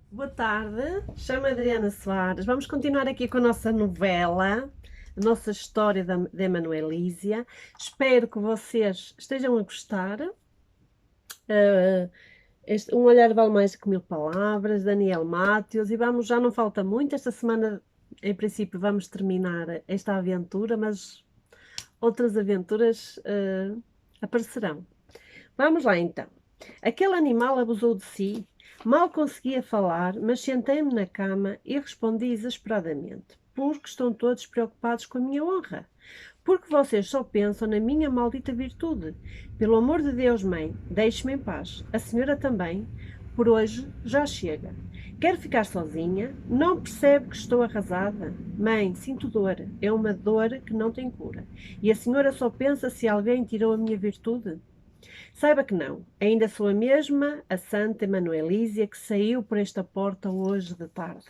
Boa tarde, chamo Adriana Soares. Vamos continuar aqui com a nossa novela, a nossa história da Emanuel Lísia. Espero que vocês estejam a gostar. Uh, Um olhar vale mais que mil palavras, Daniel Matheus, e vamos, já não falta muito. Esta semana, em princípio, vamos terminar esta aventura, mas outras aventuras aparecerão. Vamos lá então. Aquele animal abusou de si. Mal conseguia falar, mas sentei-me na cama e respondi desesperadamente. Porque estão todos preocupados com a minha honra. Porque vocês só pensam na minha maldita virtude. Pelo amor de Deus, mãe, deixe-me em paz. A senhora também. Por hoje já chega. Quero ficar sozinha? Não percebe que estou arrasada? Mãe, sinto dor. É uma dor que não tem cura. E a senhora só pensa se alguém tirou a minha virtude? Saiba que não. Ainda sou a mesma, a Santa Emanuelísia, que saiu por esta porta hoje de tarde.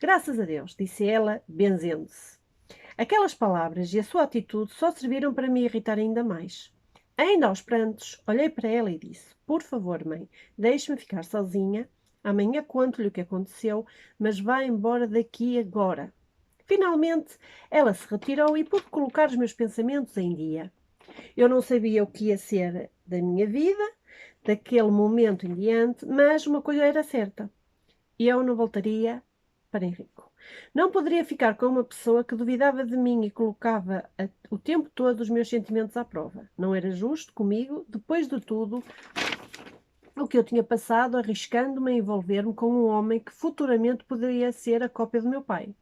Graças a Deus, disse ela, benzendo-se. Aquelas palavras e a sua atitude só serviram para me irritar ainda mais. Ainda aos prantos, olhei para ela e disse: Por favor, mãe, deixe-me ficar sozinha. Amanhã conto-lhe o que aconteceu, mas vá embora daqui agora. Finalmente, ela se retirou e pude colocar os meus pensamentos em dia. Eu não sabia o que ia ser da minha vida, daquele momento em diante, mas uma coisa era certa: eu não voltaria para Henrico. Não poderia ficar com uma pessoa que duvidava de mim e colocava o tempo todo os meus sentimentos à prova. Não era justo comigo, depois de tudo o que eu tinha passado, arriscando-me a envolver-me com um homem que futuramente poderia ser a cópia do meu pai.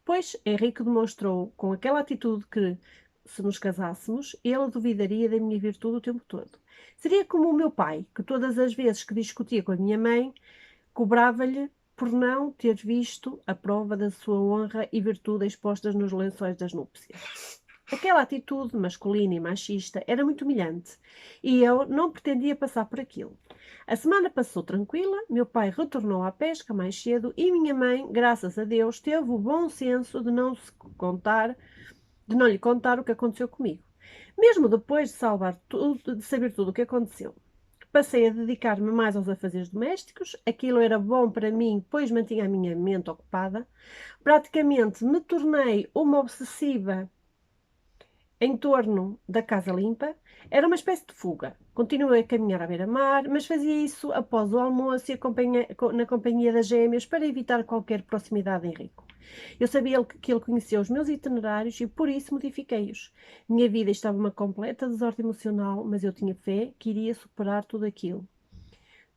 Pois Henrique demonstrou com aquela atitude que, se nos casássemos, ele duvidaria da minha virtude o tempo todo. Seria como o meu pai, que todas as vezes que discutia com a minha mãe, cobrava-lhe por não ter visto a prova da sua honra e virtude expostas nos lençóis das núpcias. Aquela atitude masculina e machista era muito humilhante e eu não pretendia passar por aquilo. A semana passou tranquila, meu pai retornou à pesca mais cedo e minha mãe, graças a Deus, teve o bom senso de não lhe contar o que aconteceu comigo. Mesmo depois de saber tudo o que aconteceu. Passei a dedicar-me mais aos afazeres domésticos, aquilo era bom para mim, pois mantinha a minha mente ocupada. Praticamente me tornei uma obsessiva em torno da casa limpa. Era uma espécie de fuga. Continuei a caminhar à beira-mar, mas fazia isso após o almoço e na companhia das gêmeas para evitar qualquer proximidade de Henrico. Eu sabia que ele conhecia os meus itinerários e por isso modifiquei-os. Minha vida estava uma completa desordem emocional, mas eu tinha fé que iria superar tudo aquilo.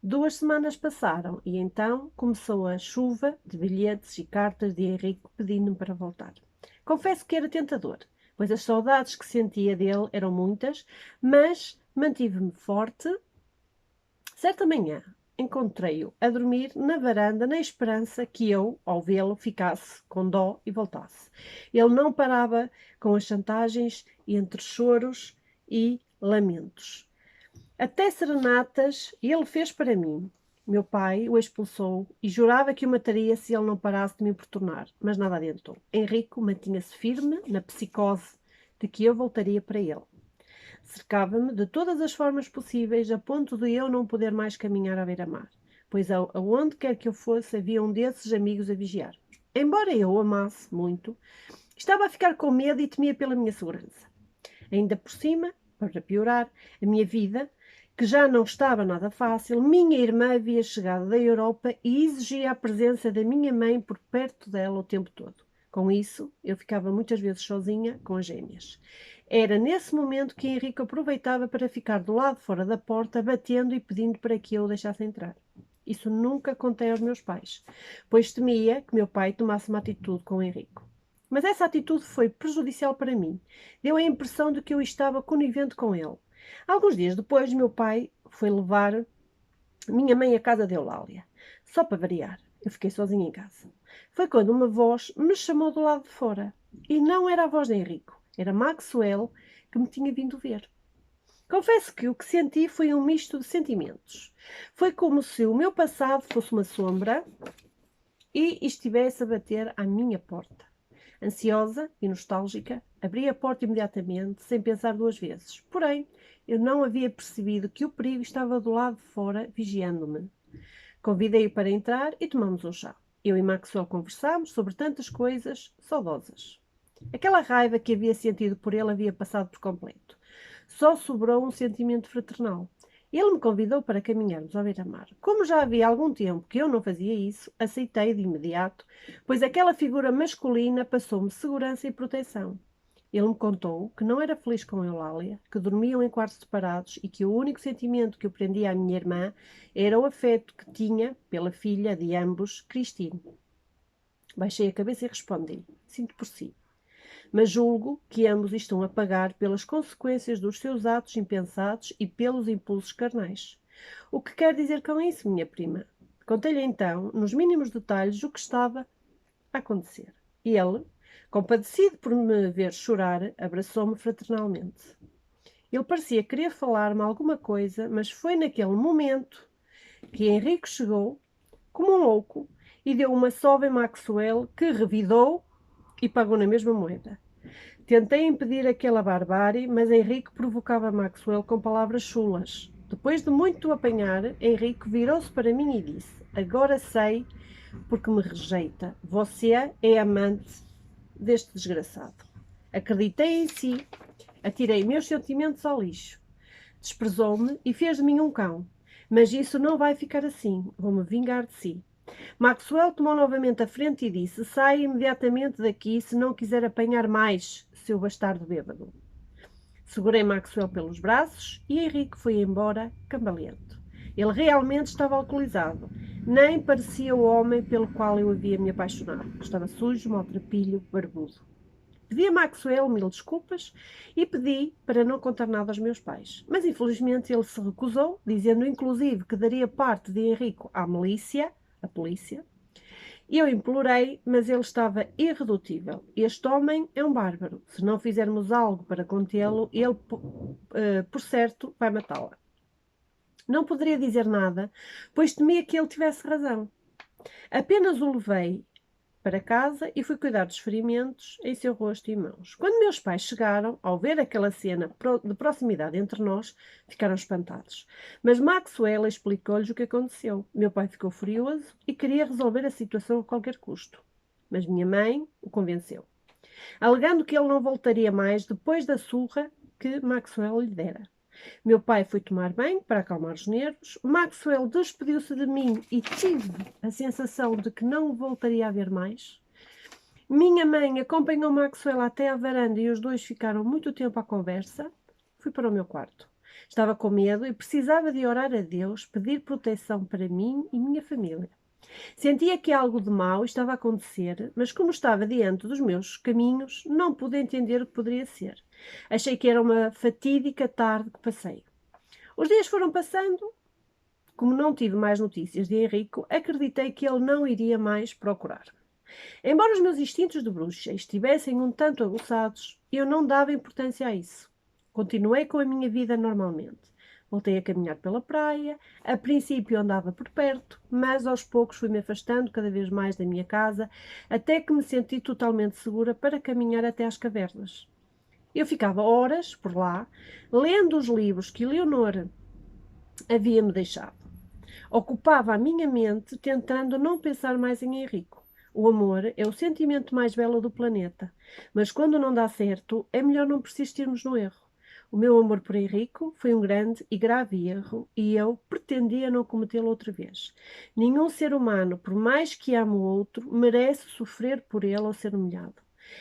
2 semanas passaram e então começou a chuva de bilhetes e cartas de Henrico pedindo-me para voltar. Confesso que era tentador, pois as saudades que sentia dele eram muitas, mas mantive-me forte. Certa manhã encontrei-o a dormir na varanda na esperança que eu, ao vê-lo, ficasse com dó e voltasse. Ele não parava com as chantagens entre choros e lamentos. Até serenatas ele fez para mim. Meu pai o expulsou e jurava que o mataria se ele não parasse de me importunar, mas nada adiantou. Henrico mantinha-se firme na psicose de que eu voltaria para ele. Cercava-me de todas as formas possíveis, a ponto de eu não poder mais caminhar à beira-mar, pois aonde quer que eu fosse havia um desses amigos a vigiar. Embora eu o amasse muito, estava a ficar com medo e temia pela minha segurança. Ainda por cima, para piorar, a minha vida, que já não estava nada fácil, minha irmã havia chegado da Europa e exigia a presença da minha mãe por perto dela o tempo todo. Com isso, eu ficava muitas vezes sozinha com as gêmeas. Era nesse momento que Henrique aproveitava para ficar do lado fora da porta, batendo e pedindo para que eu o deixasse entrar. Isso nunca contei aos meus pais, pois temia que meu pai tomasse uma atitude com Henrique. Mas essa atitude foi prejudicial para mim. Deu a impressão de que eu estava conivente com ele. Alguns dias depois, meu pai foi levar minha mãe à casa de Eulália. Só para variar, eu fiquei sozinha em casa. Foi quando uma voz me chamou do lado de fora. E não era a voz de Henrico, era Maxwell que me tinha vindo ver. Confesso que o que senti foi um misto de sentimentos. Foi como se o meu passado fosse uma sombra e estivesse a bater à minha porta. Ansiosa e nostálgica, abri a porta imediatamente, sem pensar duas vezes. Porém, eu não havia percebido que o perigo estava do lado de fora, vigiando-me. Convidei-o para entrar e tomamos um chá. Eu e Maxwell conversámos sobre tantas coisas saudosas. Aquela raiva que havia sentido por ele havia passado por completo. Só sobrou um sentimento fraternal. Ele me convidou para caminharmos ao beira-mar. Como já havia algum tempo que eu não fazia isso, aceitei de imediato, pois aquela figura masculina passou-me segurança e proteção. Ele me contou que não era feliz com Eulália, que dormiam em quartos separados e que o único sentimento que o prendia à minha irmã era o afeto que tinha pela filha de ambos, Cristine. Baixei a cabeça e respondi: sinto por si. Mas julgo que ambos estão a pagar pelas consequências dos seus atos impensados e pelos impulsos carnais. O que quer dizer com isso, minha prima? Contei-lhe então, nos mínimos detalhes, o que estava a acontecer. E ele, compadecido por me ver chorar, abraçou-me fraternalmente. Ele parecia querer falar-me alguma coisa, mas foi naquele momento que Henrique chegou, como um louco, e deu uma sova em Maxwell, que revidou e pagou na mesma moeda. Tentei impedir aquela barbárie, mas Henrique provocava Maxwell com palavras chulas. Depois de muito o apanhar, Henrique virou-se para mim e disse: agora sei porque me rejeita. Você é amante deste desgraçado. Acreditei em si, atirei meus sentimentos ao lixo. Desprezou-me e fez de mim um cão. Mas isso não vai ficar assim. Vou-me vingar de si. Maxwell tomou novamente a frente e disse: saia imediatamente daqui se não quiser apanhar mais, seu bastardo bêbado. Segurei Maxwell pelos braços e Henrique foi embora cambaleante. Ele realmente estava alcoolizado. Nem parecia o homem pelo qual eu havia me apaixonado. Estava sujo, maltrapilho, barbudo. Pedi a Maxwell mil desculpas e pedi para não contar nada aos meus pais. Mas infelizmente ele se recusou, dizendo inclusive que daria parte de Henrique à milícia, a polícia. Eu implorei, mas ele estava irredutível. Este homem é um bárbaro. Se não fizermos algo para contê-lo, ele, por certo, vai matá-la. Não poderia dizer nada, pois temia que ele tivesse razão. Apenas o levei para casa e fui cuidar dos ferimentos em seu rosto e mãos. Quando meus pais chegaram, ao ver aquela cena de proximidade entre nós, ficaram espantados. Mas Maxwell explicou-lhes o que aconteceu. Meu pai ficou furioso e queria resolver a situação a qualquer custo. Mas minha mãe o convenceu, alegando que ele não voltaria mais depois da surra que Maxwell lhe dera. Meu pai foi tomar banho para acalmar os nervos. Maxwell despediu-se de mim e tive a sensação de que não o voltaria a ver mais. Minha mãe acompanhou Maxwell até à varanda e os dois ficaram muito tempo à conversa. Fui para o meu quarto. Estava com medo e precisava de orar a Deus, pedir proteção para mim e minha família. Sentia que algo de mau estava a acontecer, mas como estava diante dos meus caminhos, não pude entender o que poderia ser. Achei que era uma fatídica tarde que passei. Os dias foram passando. Como não tive mais notícias de Henrico, acreditei que ele não iria mais procurar. Embora os meus instintos de bruxa estivessem um tanto aguçados, eu não dava importância a isso. Continuei com a minha vida normalmente. Voltei a caminhar pela praia. A princípio andava por perto, mas aos poucos fui-me afastando cada vez mais da minha casa, até que me senti totalmente segura para caminhar até às cavernas. Eu ficava horas por lá, lendo os livros que Leonor havia-me deixado. Ocupava a minha mente, tentando não pensar mais em Henrico. O amor é o sentimento mais belo do planeta, mas quando não dá certo, é melhor não persistirmos no erro. O meu amor por Henrico foi um grande e grave erro e eu pretendia não cometê-lo outra vez. Nenhum ser humano, por mais que ame o outro, merece sofrer por ele ou ser humilhado.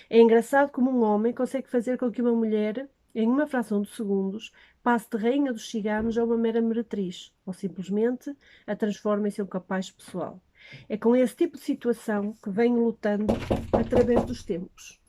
É engraçado como um homem consegue fazer com que uma mulher, em uma fração de segundos, passe de rainha dos ciganos a uma mera meretriz, ou simplesmente a transforme em seu capaz pessoal. É com esse tipo de situação que venho lutando através dos tempos.